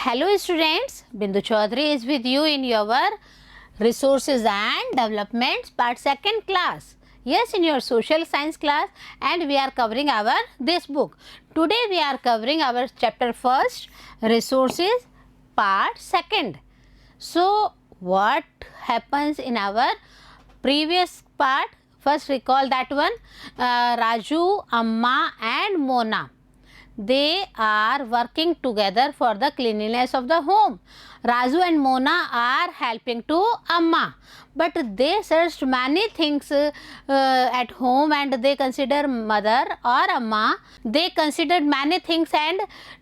Hello students, Bindu Chaudhary is with you in your Resources and Developments Part 2nd class. Yes, in your social science class, and we are covering our this book. Today we are covering our chapter 1st, Resources Part 2nd. So what happens in our previous part? First recall that one, Raju, Amma and Mona. They are working together for the cleanliness of the home. Raju and Mona are helping to Amma, but they searched many things at home, and they consider mother or Amma. They considered many things and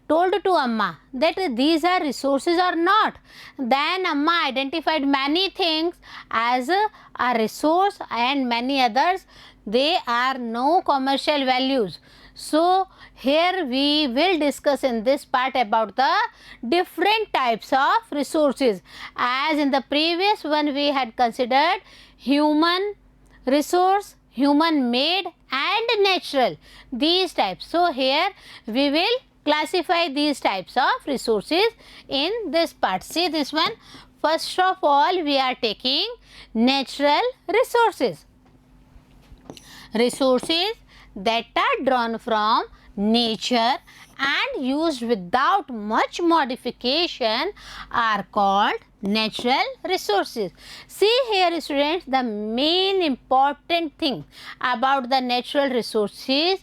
told to Amma that these are resources or not. Then Amma identified many things as a resource and many others they are no commercial values. So here we will discuss in this part about the different types of resources. As in the previous one we had considered human resource, human made and natural, these types. So here we will classify these types of resources in this part. See this one. First of all we are taking natural resources. Resources that are drawn from nature and used without much modification are called natural resources. See here students, the main important thing about the natural resources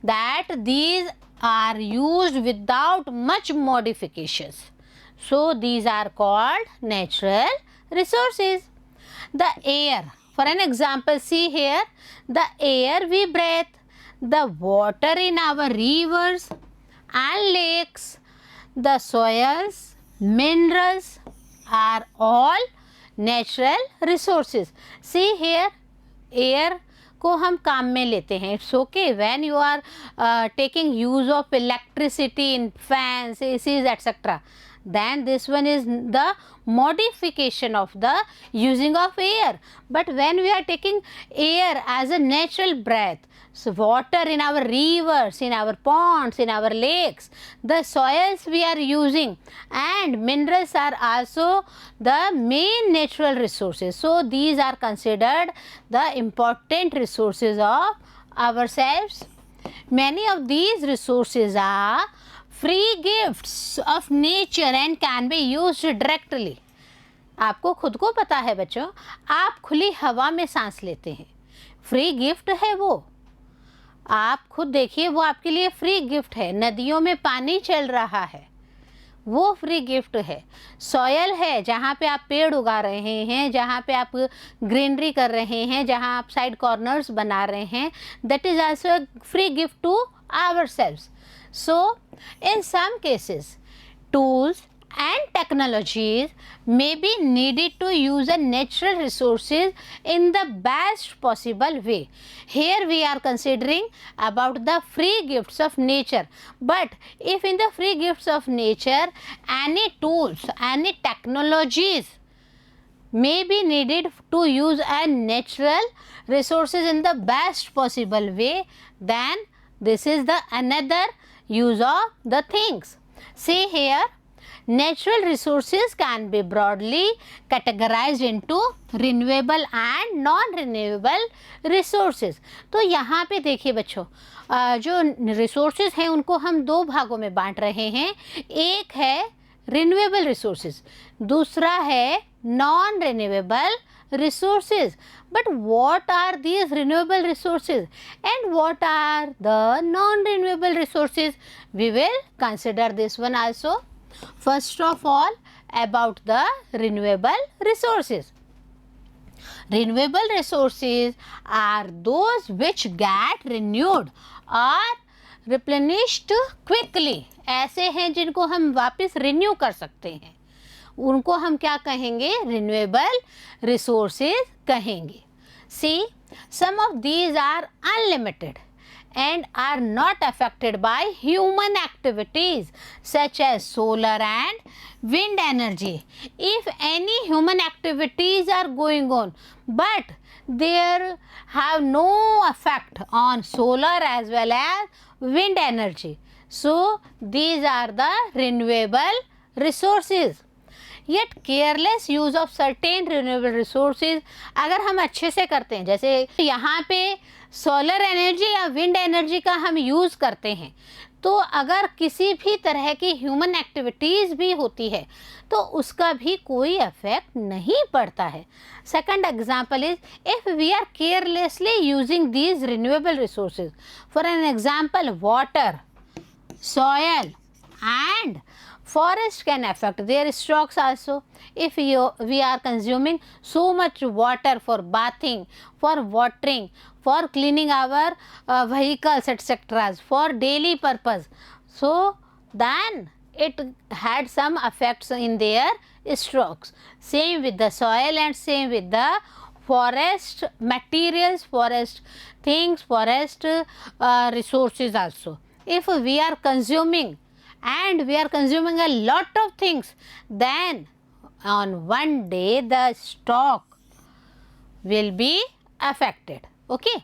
that these are used without much modifications. So these are called natural resources. The air, for an example, see here, the air we breathe, the water in our rivers and lakes, the soils, minerals are all natural resources. See here, air को हम काम में लेते हैं. It's okay when you are taking use of electricity in fans, ACs, etc. Then this one is the modification of the using of air. But when we are taking air as a natural breath, so water in our rivers, in our ponds, in our lakes, the soils we are using and minerals are also the main natural resources. So these are considered the important resources of ourselves. Many of these resources are free gifts of nature and can be used directly. आपको खुद को पता है बच्चों, आप खुली हवा में सांस लेते हैं, फ्री गिफ्ट है वो. आप खुद देखिए, वो आपके लिए फ्री गिफ्ट है. नदियों में पानी चल रहा है, वो फ्री गिफ्ट है. सॉयल है जहाँ पे आप पेड़ उगा रहे हैं, जहाँ पे आप ग्रीनरी कर रहे हैं, जहाँ आप साइड कॉर्नर्स बना रहे हैं, that is also free gift to ourselves. So, in some cases, tools and technologies may be needed to use a natural resources in the best possible way. Here we are considering about the free gifts of nature. But if in the free gifts of nature, any tools, any technologies may be needed to use a natural resources in the best possible way, then this is the another use of the things. See here, natural resources can be broadly categorized into renewable and non-renewable resources. तो यहाँ पे देखिए बच्चों, जो resources हैं उनको हम दो भागों में बांट रहे हैं. एक है renewable resources, दूसरा है non-renewable resources. But what are these renewable resources and what are the non-renewable resources? We will consider this one also. First of all, about the renewable resources. Renewable resources are those which get renewed or replenished quickly. ऐसे हैं जिनको हम वापस renew कर सकते हैं, उनको हम क्या कहेंगे? रिन्यूएबल रिसोर्सेज कहेंगे. See, some of these are unlimited and are not affected by human activities such as solar and wind energy. If any human activities are going on but there have no effect on solar as well as wind energy, so these are the renewable resources. Yet careless use of certain renewable resources अगर हम अच्छे से करते हैं, जैसे यहाँ पे solar energy या विंड एनर्जी का हम यूज़ करते हैं, तो अगर किसी भी तरह की ह्यूमन एक्टिविटीज़ भी होती है तो उसका भी कोई इफेक्ट नहीं पड़ता है. Second example is if we are carelessly using these renewable resources, for an example water, soil and forest can affect their stocks also. If we are consuming so much water for bathing, for watering, for cleaning our vehicles etc., for daily purpose, so then it had some effects in their stocks. Same with the soil and same with the forest materials, forest things, forest resources also. If we are consuming and we are consuming a lot of things, then on one day the stock will be affected. Okay.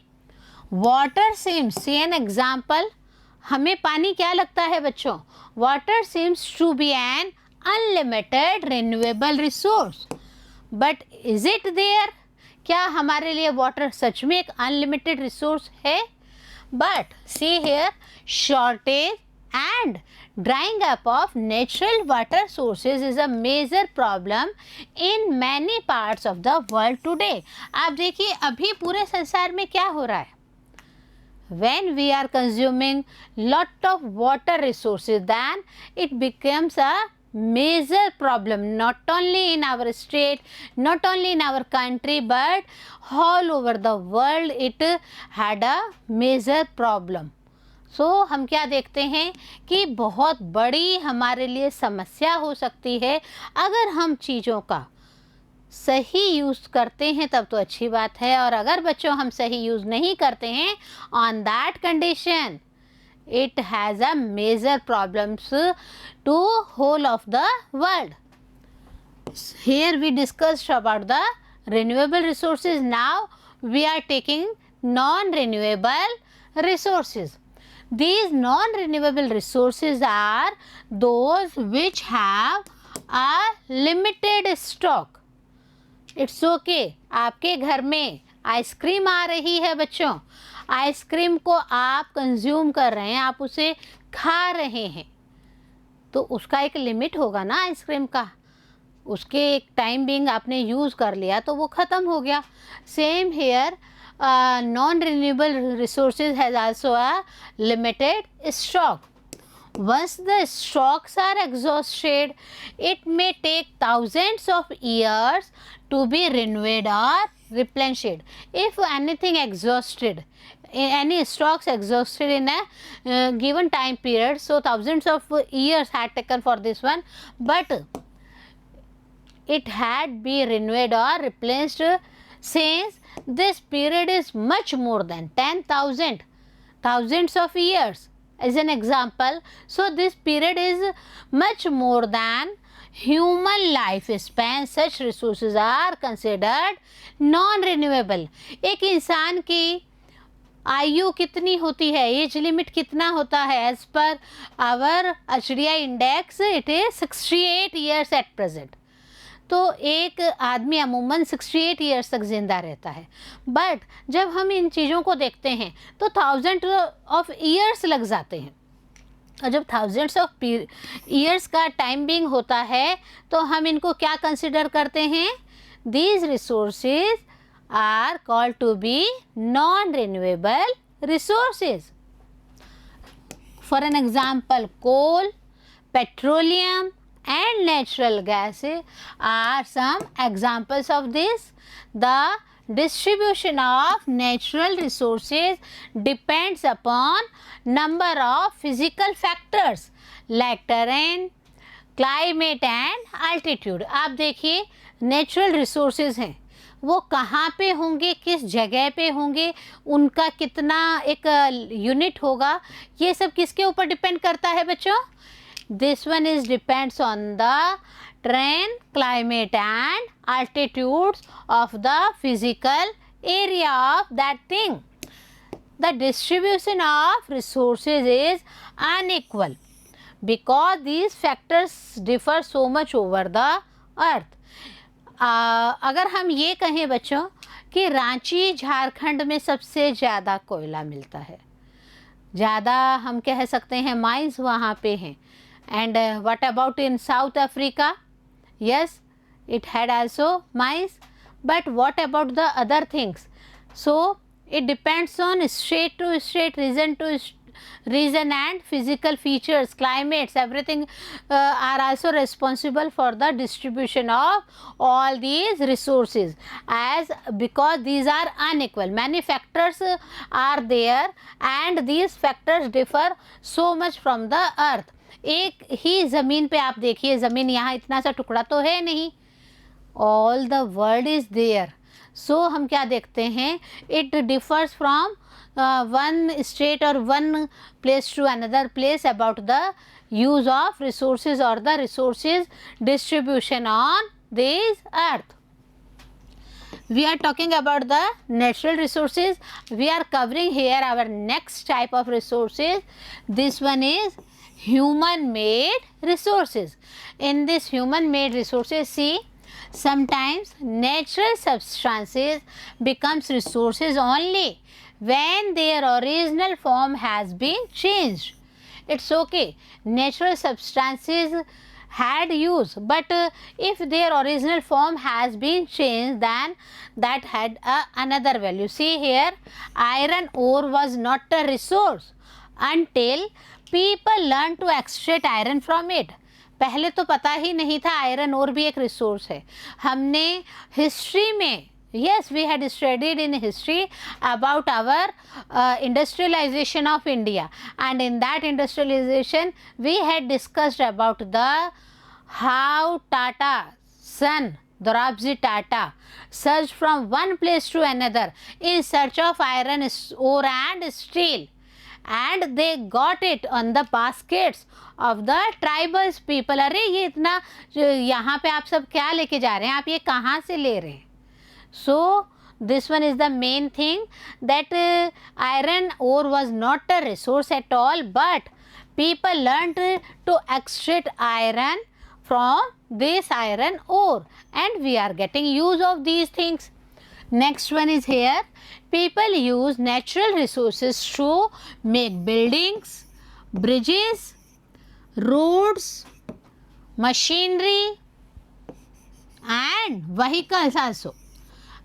Water seems, see an example, हमें पानी क्या लगता है बच्चों? Water seems to be an unlimited renewable resource, but is it there? क्या हमारे लिए water such में एक अनलिमिटेड रिसोर्स है? But see here, shortage and drying up of natural water sources is a major problem in many parts of the world today. आप देखिए अभी पूरे संसार में क्या हो रहा है? When we are consuming lot of water resources, then it becomes a major problem, not only in our state, not only in our country, but all over the world it had a major problem. So हम क्या देखते हैं कि बहुत बड़ी हमारे लिए समस्या हो सकती है. अगर हम चीज़ों का सही यूज़ करते हैं तब तो अच्छी बात है, और अगर बच्चों हम सही यूज़ नहीं करते हैं, on that condition it has a major problems to whole of the world. Here we discussed about the renewable resources. Now we are taking non-renewable resources. These non-renewable resources are those which have a limited stock. It's okay. आपके घर में ice cream आ रही है बच्चों, ice cream को आप consume कर रहे हैं, आप उसे खा रहे हैं, तो उसका एक लिमिट होगा ना आइसक्रीम का. उसके एक टाइम बिंग आपने यूज़ कर लिया तो वो ख़त्म हो गया. Same here, non renewable resources has also a limited stock. Once the stocks are exhausted, it may take thousands of years to be renewed or replenished. If anything exhausted, any stocks exhausted in a given time period, so thousands of years had taken for this one, but it had been renewed or replenished since this period is much more than 10,000 thousands of years. As an example, so this period is much more than human lifespan. Such resources are considered non-renewable. एक इंसान की आयु कितनी होती है, age limit कितना होता है? As per our HDI index it is 68 years at present. तो एक आदमी अमूमन 68 ईयर्स तक ज़िंदा रहता है, बट जब हम इन चीज़ों को देखते हैं तो थाउजेंड ऑफ ईयर्स लग जाते हैं. और जब थाउजेंड्स ऑफ ईयर्स का टाइम बिंग होता है तो हम इनको क्या कंसिडर करते हैं? These resources are called to be non renewable resources. For an example, coal, petroleum and natural gas are some examples of this. The distribution of natural resources depends upon number of physical factors like terrain, climate and altitude. आप देखिए natural resources हैं, वो कहाँ पे होंगे, किस जगह पे होंगे, उनका कितना एक यूनिट होगा, ये सब किसके ऊपर डिपेंड करता है बच्चों? This one is depends on the terrain, climate and altitudes of the physical area of that thing. The distribution of resources is unequal because these factors differ so much over the earth. अगर हम ये कहें बच्चों कि रांची झारखंड में सबसे ज़्यादा कोयला मिलता है, ज़्यादा हम कह सकते हैं माइंस वहाँ पे हैं. And what about in south Africa? Yes, it had also mines, but what about the other things? So it depends on state to state, region to region, and physical features, climates, everything are also responsible for the distribution of all these resources, as because these are unequal, many factors are there and these factors differ so much from the earth. एक ही ज़मीन पे आप देखिए, ज़मीन यहाँ इतना सा टुकड़ा तो है नहीं, all the world is there. So हम क्या देखते हैं, it differs from one state or one place to another place about the use of resources or the resources distribution on this earth. We are talking about the natural resources. We are covering here our next type of resources. This one is human made resources. In this human made resources, see, sometimes natural substances becomes resources only when their original form has been changed. It's okay, natural substances had use, but if their original form has been changed, then that had another value. See here, iron ore was not a resource until people learned to extract iron from it. पहले तो पता ही नहीं था iron ore भी एक resource है. हमने history में, yes, we had studied in history about our industrialization of India, and in that industrialization we had discussed about the how Tata son Dorabji Tata searched from one place to another in search of iron ore and steel, and they got it on the baskets of the tribals people. अरे ये इतना यहाँ पे आप सब क्या लेके जा रहे हैं, आप ये कहाँ से ले रहे हैं? So this one is the main thing, that iron ore was not a resource at all, but people learned to extract iron from this iron ore, and we are getting use of these things. Next one is here, people use natural resources to make buildings, bridges, roads, machinery and vehicles also,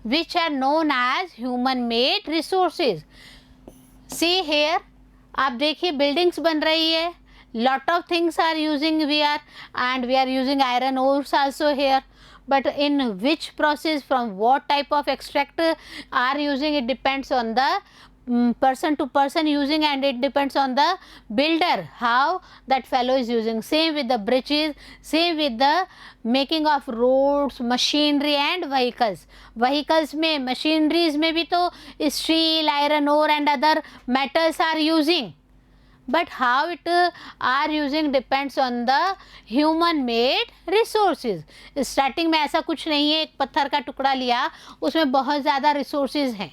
which are known as human made resources. See here, आप देखिए buildings बन रही है, lot of things are using we are using iron ores also here. But in which process, from what type of extract are using, it depends on the person to person using, and it depends on the builder how that fellow is using. Same with the bridges, same with the making of roads, machinery and vehicles. Vehicles में, machineries में भी तो steel, iron ore and other metals are using. But how it are using depends on the human made resources. Starting में ऐसा कुछ नहीं है, एक पत्थर का टुकड़ा लिया उसमें बहुत ज़्यादा resources हैं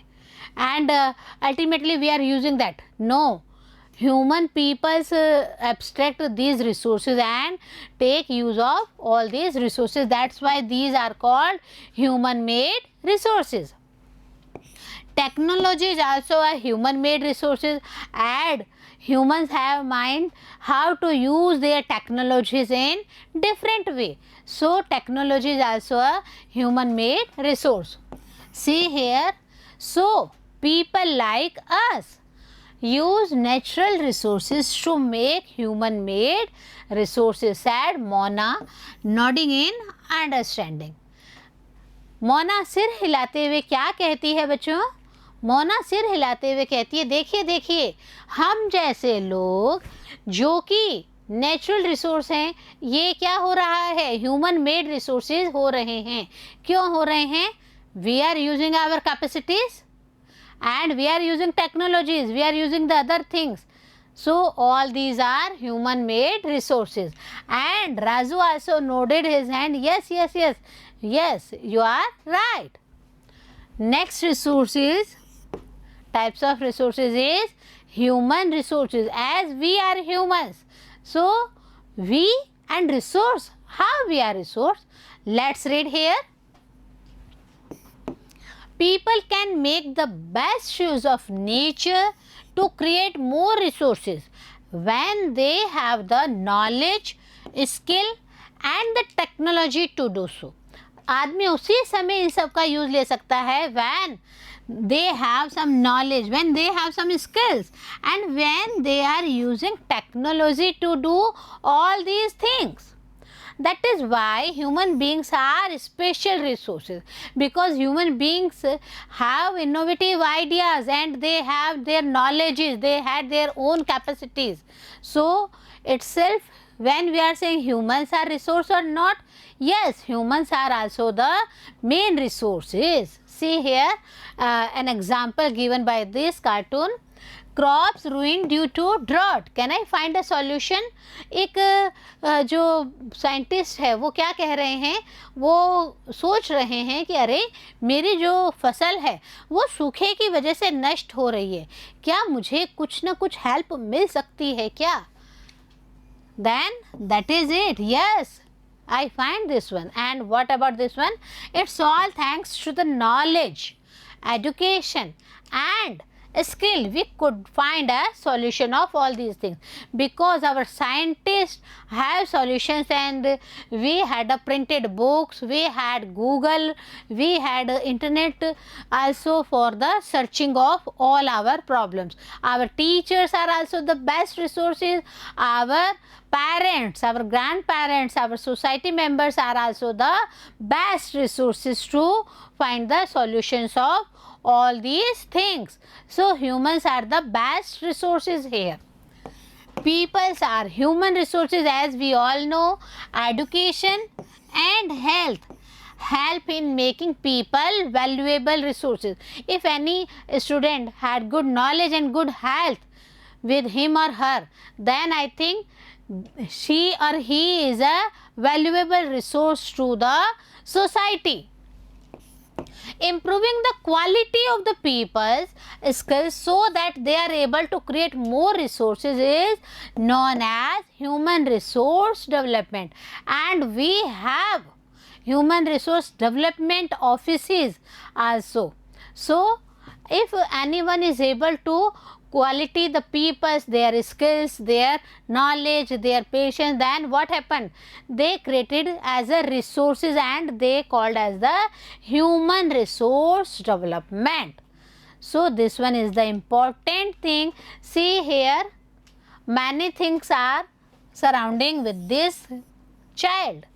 and ultimately we are using that. No, human peoples abstract these resources and take use of all these resources. That's why these are called human made resources. Technology is also a human made resources, and humans have mind how to use their technologies in different way. So technology is also a human made resource. See here, so people like us use natural resources to make human made resources, said Mona, nodding in understanding. Mona सिर हिलाते हुए क्या कहती है बच्चों? मोना सिर हिलाते हुए कहती है, देखिए देखिए, हम जैसे लोग जो कि नेचुरल रिसोर्स हैं, ये क्या हो रहा है, ह्यूमन मेड रिसोर्सेज हो रहे हैं. क्यों हो रहे हैं? We are using our capacities and we are using technologies, we are using the other things. So all these are human made resources. And Razu also nodded his hand, yes, yes, yes, yes, you are right. Next resources, types of resources is human resources. As we are humans, so We and resource. How we are resource? Let's read here. People can make the best use of nature to create more resources when they have the knowledge, skill and the technology to do so. आदमी उसी समय इन सब का use ले सकता है when they have some knowledge, when they have some skills and when they are using technology to do all these things. That is why human beings are special resources, because human beings have innovative ideas and they have their knowledges, they had their own capacities. So itself, when we are saying humans are resource or not, yes, humans are also the main resources. See here an example given by this cartoon. Crops ruined due to drought. Can I find a solution? एक जो scientist है वो क्या कह रहे हैं, वो सोच रहे हैं कि अरे मेरी जो फसल है वो सूखे की वजह से नष्ट हो रही है, क्या मुझे कुछ ना कुछ हेल्प मिल सकती है क्या? Then that is it. Yes, I find this one. And what about this one? It's all thanks to the knowledge, education and skill we could find a solution of all these things, because our scientists have solutions and we had a printed books, we had Google, we had internet also for the searching of all our problems. Our teachers are also the best resources, our parents, our grandparents, our society members are also the best resources to find the solutions of all these things. So humans are the best resources here. Peoples are human resources, as we all know. Education and health help in making people valuable resources. If any student had good knowledge and good health with him or her, then I think she or he is a valuable resource to the society. Improving the quality of the people's skills so that they are able to create more resources is known as human resource development, and we have human resource development offices also. So if anyone is able to quality the people's, their skills, their knowledge, their patience, then what happened? They created as a resources and they called as the human resource development. So this one is the important thing. See here, many things are surrounding with this child.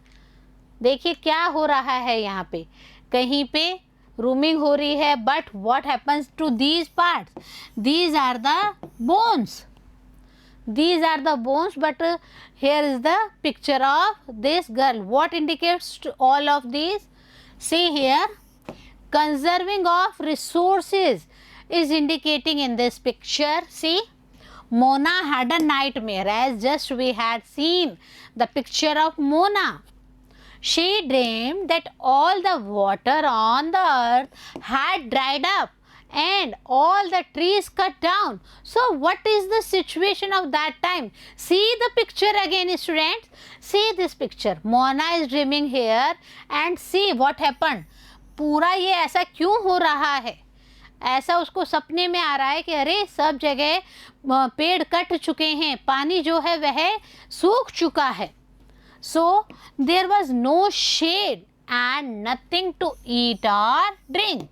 देखिए क्या हो रहा है यहाँ पे, कहीं पे rooming हो रही है, but what happens to these parts? These are the bones, these are the bones, but here is the picture of this girl. What indicates to all of these? See here, conserving of resources is indicating in this picture. See, Mona had a nightmare, as just we had seen the picture of Mona. She dreamed that all the water on the earth had dried up and all the trees cut down. So what is the situation of that time? See the picture again, students. See this picture. Mona is dreaming here and see what happened. पूरा ये ऐसा क्यों हो रहा है? ऐसा उसको सपने में आ रहा है कि अरे सब जगह पेड़ कट चुके हैं, पानी जो है वह सूख चुका है. So there was no shade and nothing to eat or drink.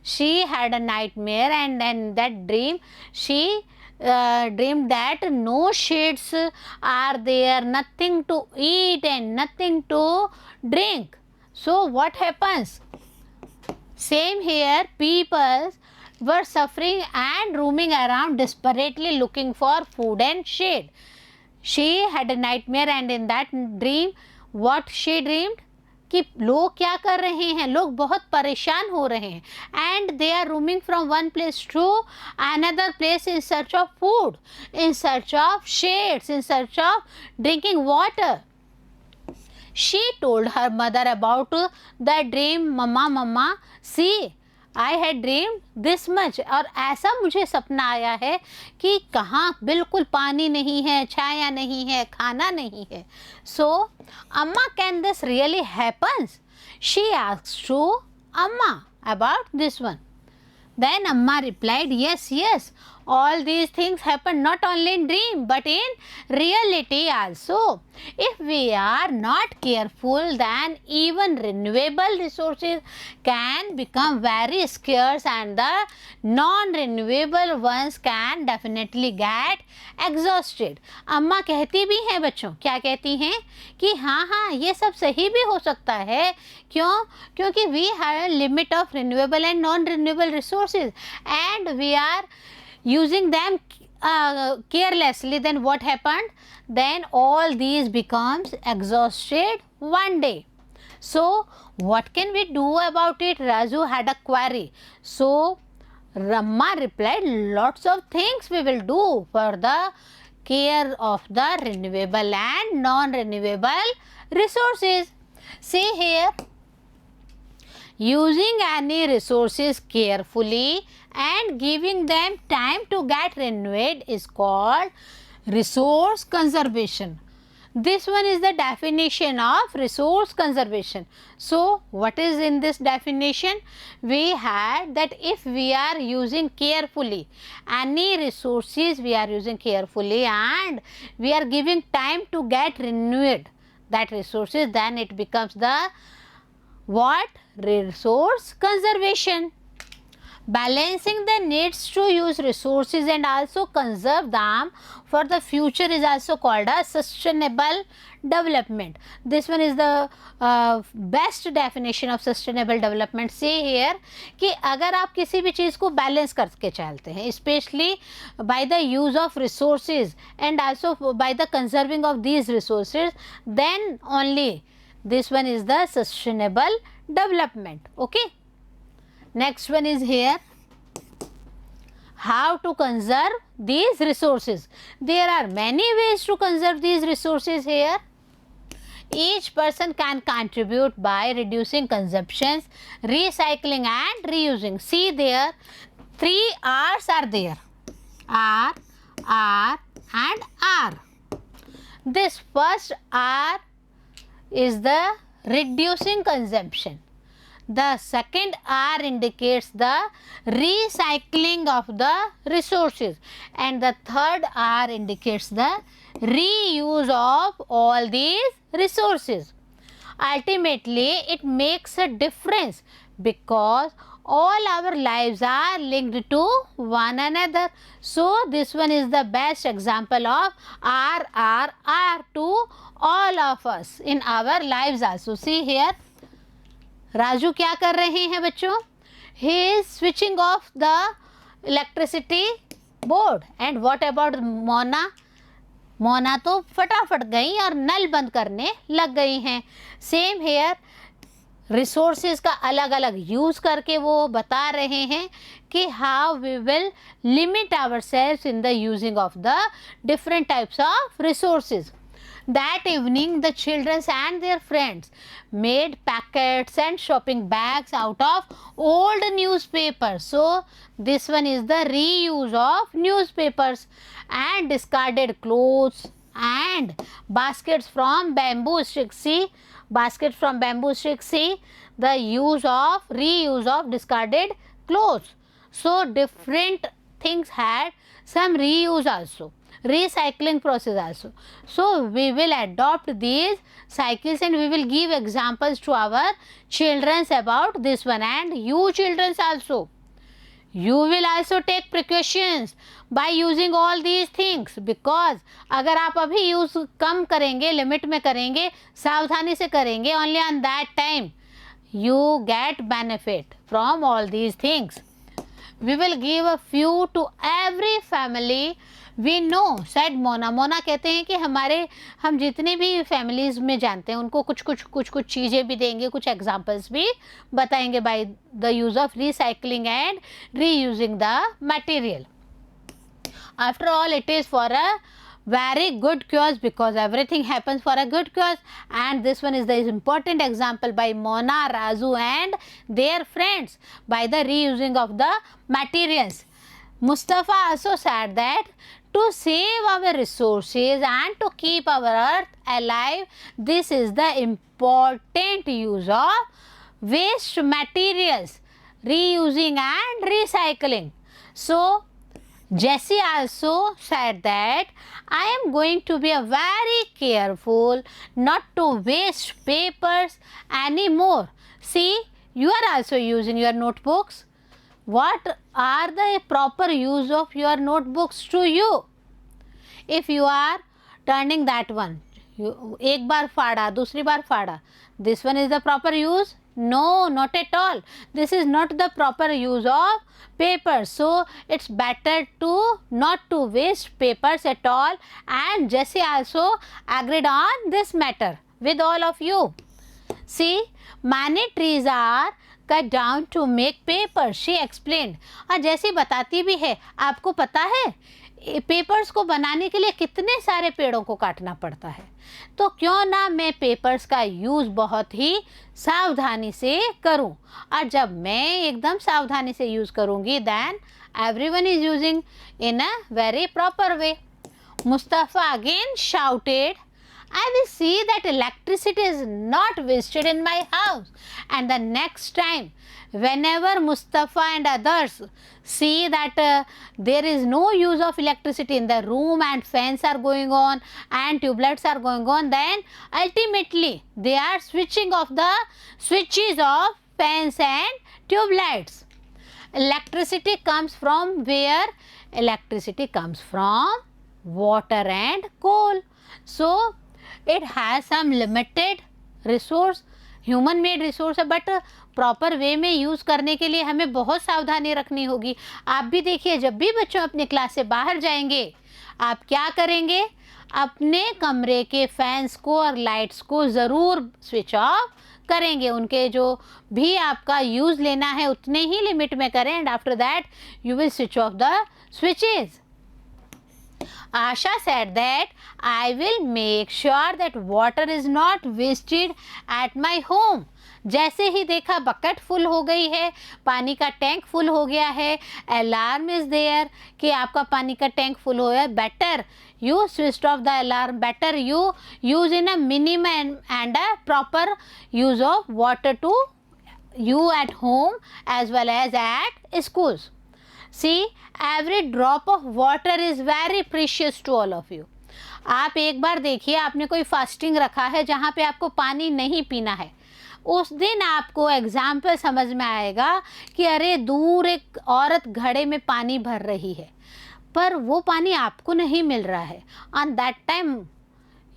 She had a nightmare, and in that dream she dreamed that no shades are there, nothing to eat and nothing to drink. So what happens? Same here, people were suffering and roaming around desperately looking for food and shade. She had a nightmare, and in that dream what she dreamed कि लोग क्या कर रहे हैं, लोग बहुत परेशान हो रहे हैं, and they are roaming from one place to another place in search of food, in search of shades, in search of drinking water. She told her mother about the dream. Mama, see, I had dreamed this much, और ऐसा मुझे सपना आया है कि कहाँ बिल्कुल पानी नहीं है, छाया नहीं है, खाना नहीं है. So Amma, can this really happens? She asks to Amma about this one. Then Amma replied, yes, yes, all these things happen not only in dream but in reality also. If we are not careful, then even renewable resources can become very scarce and the non-renewable ones can definitely get exhausted. अम्मा कहती भी हैं बच्चों, क्या कहती हैं कि हाँ हाँ ये सब सही भी हो सकता है. क्यों? क्योंकि we have a limit of renewable and non-renewable resources and we are using them carelessly. Then what happened? Then all these becomes exhausted one day. So what can we do about it? Raju had a query. So Ramma replied, lots of things we will do for the care of the renewable and non-renewable resources. See here, using any resources carefully and giving them time to get renewed is called resource conservation. This one is the definition of resource conservation. So what is in this definition? We had that if we are using carefully any resources, we are using carefully and we are giving time to get renewed that resources, then it becomes the what? Resource conservation. Balancing the needs to use resources and also conserve them for the future is also called a sustainable development. This one is the best definition of sustainable development. See here कि अगर आप किसी भी चीज़ को balance करके चलते हैं, especially by the use of resources and also by the conserving of these resources, then only this one is the sustainable development. Okay. Next one is here, how to conserve these resources. There are many ways to conserve these resources here. Each person can contribute by reducing consumptions, recycling and reusing. See there, 3 R's are there. R, and R. This first R is the reducing consumption. The second R indicates the recycling of the resources and the third R indicates the reuse of all these resources. Ultimately, it makes a difference because all our lives are linked to one another. So, this one is the best example of R to all of us in our lives also. See here, Raju क्या कर रहे हैं बच्चों? He is switching off the electricity board. And what about Mona? Mona तो फटाफट गई और नल बंद करने लग गई हैं. सेम हेयर, रिसोर्सेज का अलग अलग यूज़ करके वो बता रहे हैं कि how we will limit our self in the using of the different types of resources. That evening, the children and their friends made packets and shopping bags out of old newspapers. So, this one is the reuse of newspapers and discarded clothes and baskets from bamboo sticks. See, baskets from bamboo sticks. See, the reuse of discarded clothes. So, different things had some reuse also, recycling process also. So we will adopt these cycles and we will give examples to our children about this one, and you children also. You will also take precautions by using all these things, because अगर आप अभी use कम करेंगे, limit में करेंगे, सावधानी से करेंगे, only on that time you get benefit from all these things. We will give a few to every family. We know, said Mona. Mona कहते हैं कि हम जितने भी फैमिलीज़ में जानते हैं उनको कुछ चीज़ें भी देंगे, कुछ एग्जांपल्स भी बताएंगे by the use of recycling and reusing the material. After all, it is for a very good cause, because everything happens for a good cause. And this one is the important example by Mona, Raju and their friends by the reusing of the materials. Mustafa also said that to save our resources and to keep our earth alive, this is the important use of waste materials, reusing and recycling. So Jesse also said that I am going to be very careful not to waste papers anymore. See, you are also using your notebooks. What are the proper use of your notebooks to you? If you are turning that one, एक बार फाड़ा दूसरी बार फाड़ा, this one is the proper use? No, not at all. This is not the proper use of paper. So it's better to not to waste papers at all. And Jesse also agreed on this matter with all of you. See, many trees are cut down to make paper, she explained. और जैसी बताती भी है, आपको पता है papers को बनाने के लिए कितने सारे पेड़ों को काटना पड़ता है, तो क्यों ना मैं पेपर्स का यूज़ बहुत ही सावधानी से करूं। और जब मैं एकदम सावधानी से यूज़ करूंगी, then everyone is using in a very proper way. Mustafa again shouted, I will see that electricity is not wasted in my house. And the next time, whenever Mustafa and others see that there is no use of electricity in the room and fans are going on and tube lights are going on, then ultimately they are switching off the switches of fans and tube lights. Electricity comes from where? Electricity comes from water and coal. So it has some limited resource, human made resource है, but proper way में use करने के लिए हमें बहुत सावधानी रखनी होगी। आप भी देखिए, जब भी बच्चों अपने क्लास से बाहर जाएंगे, आप क्या करेंगे, अपने कमरे के फैंस को और लाइट्स को ज़रूर स्विच ऑफ करेंगे। उनके जो भी आपका यूज़ लेना है उतने ही लिमिट में करें, and after that you will switch off the switches. Asha said that I will make sure that water is not wasted at my home. जैसे ही देखा बकेट फुल हो गई है, पानी का टैंक फुल हो गया है, अलार्म इज़ देयर कि आपका पानी का टैंक फुल हो गया, better you switch off the alarm, better you use in a minimum and a proper use of water to you at home as well as at schools. See, every drop of water is very precious to all of you. आप एक बार देखिए, आपने कोई fasting रखा है जहाँ पे आपको पानी नहीं पीना है, उस दिन आपको एग्जाम्पल समझ में आएगा कि अरे दूर एक औरत घड़े में पानी भर रही है, पर वो पानी आपको नहीं मिल रहा है। On that time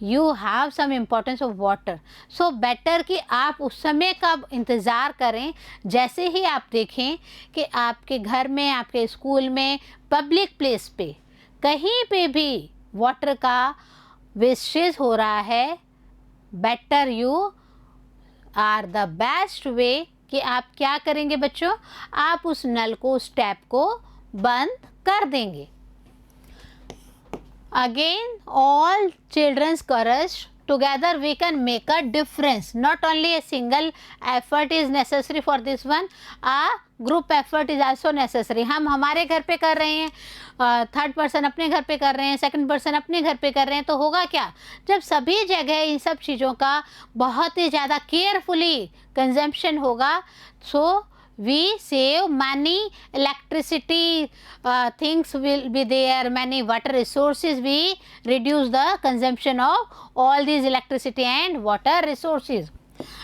you have some importance of water, so better कि आप उस समय का इंतज़ार करें। जैसे ही आप देखें कि आपके घर में, आपके स्कूल में, पब्लिक प्लेस पे कहीं पे भी वाटर का वेस्टेज हो रहा है, better you are the best way कि आप क्या करेंगे बच्चों, आप उस नल को, उस टैप को बंद कर देंगे। Again, all children's courage, together we can make a difference. Not only a single effort is necessary for this one, a group effort is also necessary. हम हमारे घर पे कर रहे हैं, थर्ड पर्सन अपने घर पे कर रहे हैं, सेकंड पर्सन अपने घर पे कर रहे हैं, तो होगा क्या, जब सभी जगह इन सब चीज़ों का बहुत ही ज़्यादा केयरफुली कंजम्पशन होगा, सो we save money, electricity things will be there, many water resources, we reduce the consumption of all these electricity and water resources.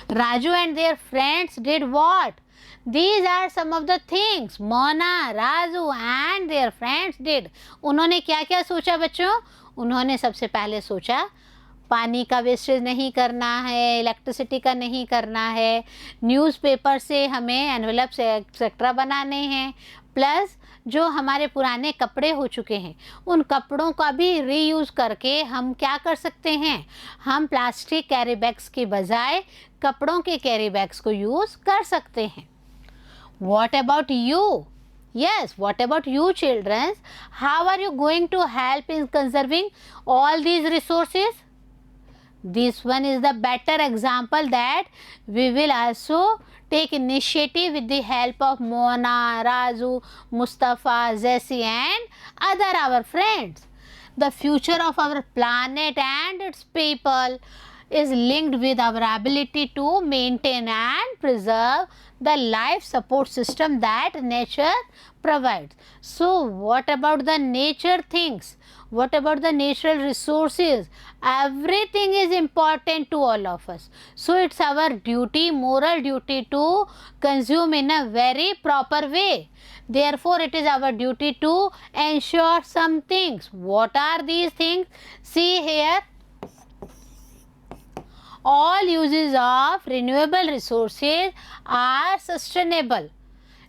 Raju and their friends did what? These are some of the things Mona, Raju and their friends did. उन्होंने क्या क्या सोचा बच्चों? उन्होंने सबसे पहले सोचा पानी का वेस्टेज नहीं करना है, इलेक्ट्रिसिटी का नहीं करना है, न्यूज़पेपर से हमें एनवेलप्स एक्सेट्रा बनाने हैं, प्लस जो हमारे पुराने कपड़े हो चुके हैं उन कपड़ों का भी रीयूज़ करके हम क्या कर सकते हैं, हम प्लास्टिक कैरी बैग्स के बजाय कपड़ों के कैरी बैग्स को यूज़ कर सकते हैं। What about you? Yes, what about you children? How are you going to help in conserving all these resources? This one is the better example that we will also take initiative with the help of Mona, Razu, Mustafa, Zessi and other our friends. The future of our planet and its people is linked with our ability to maintain and preserve the life support system that nature provides. So, what about the nature things? What about the natural resources? Everything is important to all of us. So, it's our duty, moral duty to consume in a very proper way. Therefore, it is our duty to ensure some things. What are these things? See here, all uses of renewable resources are sustainable.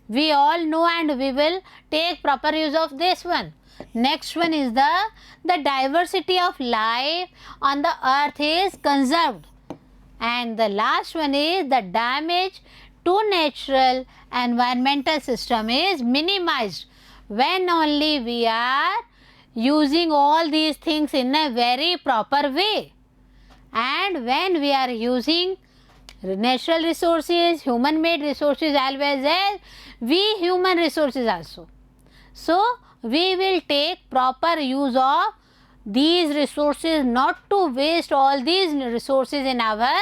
We all know and we will take proper use of this one. Next one is the diversity of life on the earth is conserved. And the last one is the damage to natural environmental system is minimized when only we are using all these things in a very proper way. And when we are using natural resources, human made resources as well as we human resources also. So, we will take proper use of these resources, not to waste all these resources in our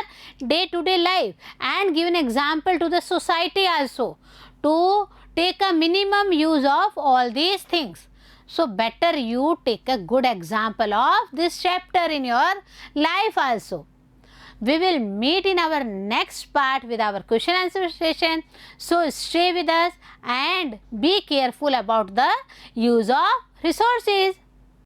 day to day life, and give an example to the society also to take a minimum use of all these things. So, better you take a good example of this chapter in your life also. We will meet in our next part with our question answer session. So, stay with us and be careful about the use of resources.